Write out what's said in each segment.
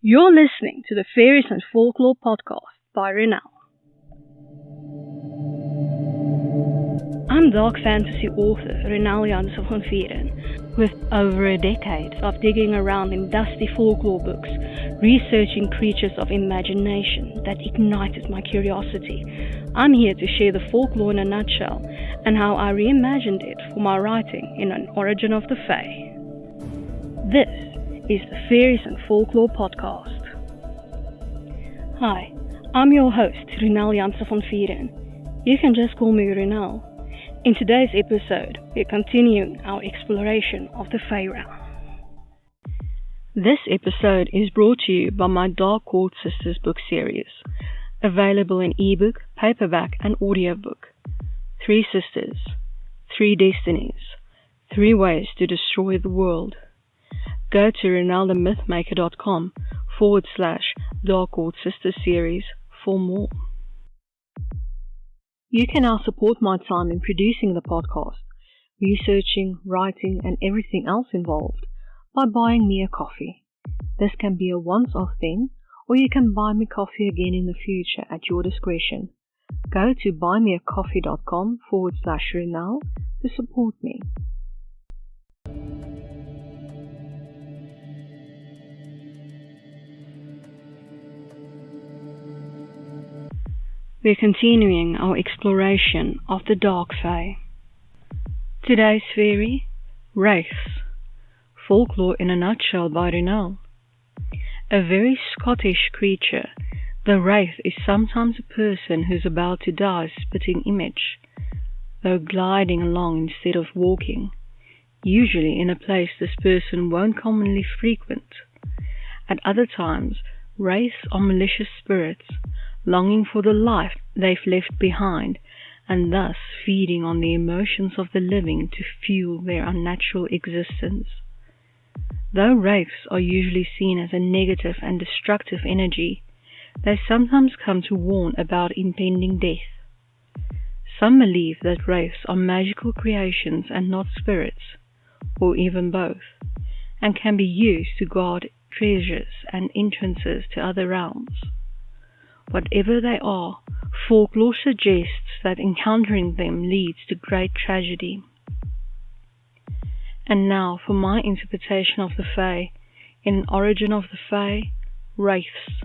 You're listening to the Faeries and Folklore podcast by Ronel. I'm dark fantasy author Ronel Janse van Vuuren. With over a decade of digging around in dusty folklore books, researching creatures of imagination that ignited my curiosity, I'm here to share the folklore in a nutshell and how I reimagined it for my writing in An Origin of the Fae. This is the Faeries and Folklore podcast. Hi, I'm your host, Ronel Janse van Vuuren. You can just call me Ronel. In today's episode, we're continuing our exploration of the Fae realm. This episode is brought to you by my Dark Court Sisters book series, available in ebook, paperback, and audiobook. 3 sisters, 3 destinies, 3 ways to destroy the world. Go to ronelthemythmaker.com/Dark Court Sisters series for more. You can now support my time in producing the podcast, researching, writing, and everything else involved by buying me a coffee. This can be a once-off thing, or you can buy me coffee again in the future at your discretion. Go to buymeacoffee.com/Ronel to support me. We're continuing our exploration of the Dark Fae. Today's fairy, Wraiths. Folklore in a nutshell by Ronel. A very Scottish creature, the wraith is sometimes a person who's about to die spitting image, though gliding along instead of walking, usually in a place this person won't commonly frequent. At other times, wraiths are malicious spirits, longing for the life they've left behind, and thus feeding on the emotions of the living to fuel their unnatural existence. Though wraiths are usually seen as a negative and destructive energy, they sometimes come to warn about impending death. Some believe that wraiths are magical creations and not spirits, or even both, and can be used to guard treasures and entrances to other realms. Whatever they are, folklore suggests that encountering them leads to great tragedy. And now for my interpretation of the Fae, in An Origin of the Fae, Wraiths.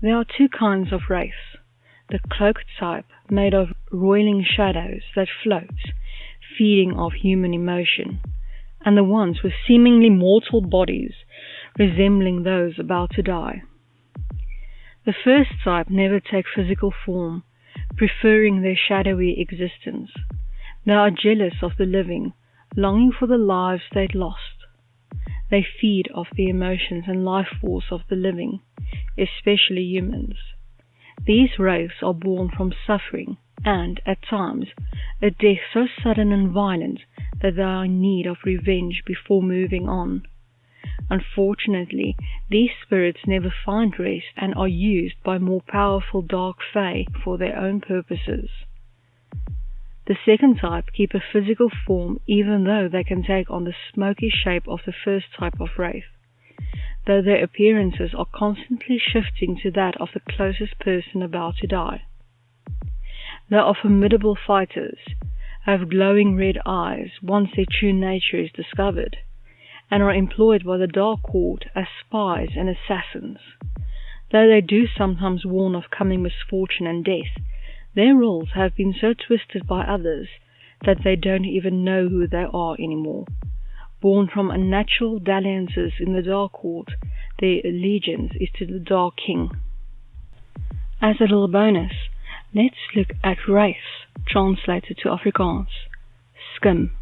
There are 2 kinds of wraiths, the cloaked type made of roiling shadows that float, feeding off human emotion, and the ones with seemingly mortal bodies, resembling those about to die. The first type never take physical form, preferring their shadowy existence. They are jealous of the living, longing for the lives they'd lost. They feed off the emotions and life force of the living, especially humans. These wraiths are born from suffering and, at times, a death so sudden and violent that they are in need of revenge before moving on. Unfortunately, these spirits never find rest and are used by more powerful dark fae for their own purposes. The second type keep a physical form even though they can take on the smoky shape of the first type of wraith, though their appearances are constantly shifting to that of the closest person about to die. They are formidable fighters, have glowing red eyes once their true nature is discovered, and are employed by the Dark Court as spies and assassins. Though they do sometimes warn of coming misfortune and death, their roles have been so twisted by others that they don't even know who they are anymore. Born from unnatural dalliances in the Dark Court, their allegiance is to the Dark King. As a little bonus, let's look at Wraiths, translated to Afrikaans, Skim.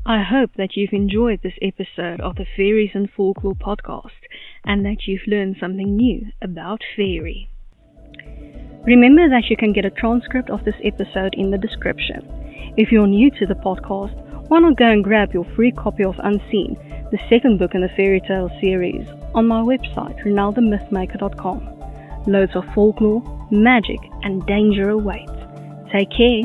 I hope that you've enjoyed this episode of the Faeries and Folklore podcast and that you've learned something new about fairy. Remember that you can get a transcript of this episode in the description. If you're new to the podcast, why not go and grab your free copy of Unseen, the second book in the fairy tale series, on my website, ronelthemythmaker.com. Loads of folklore, magic, and danger await. Take care.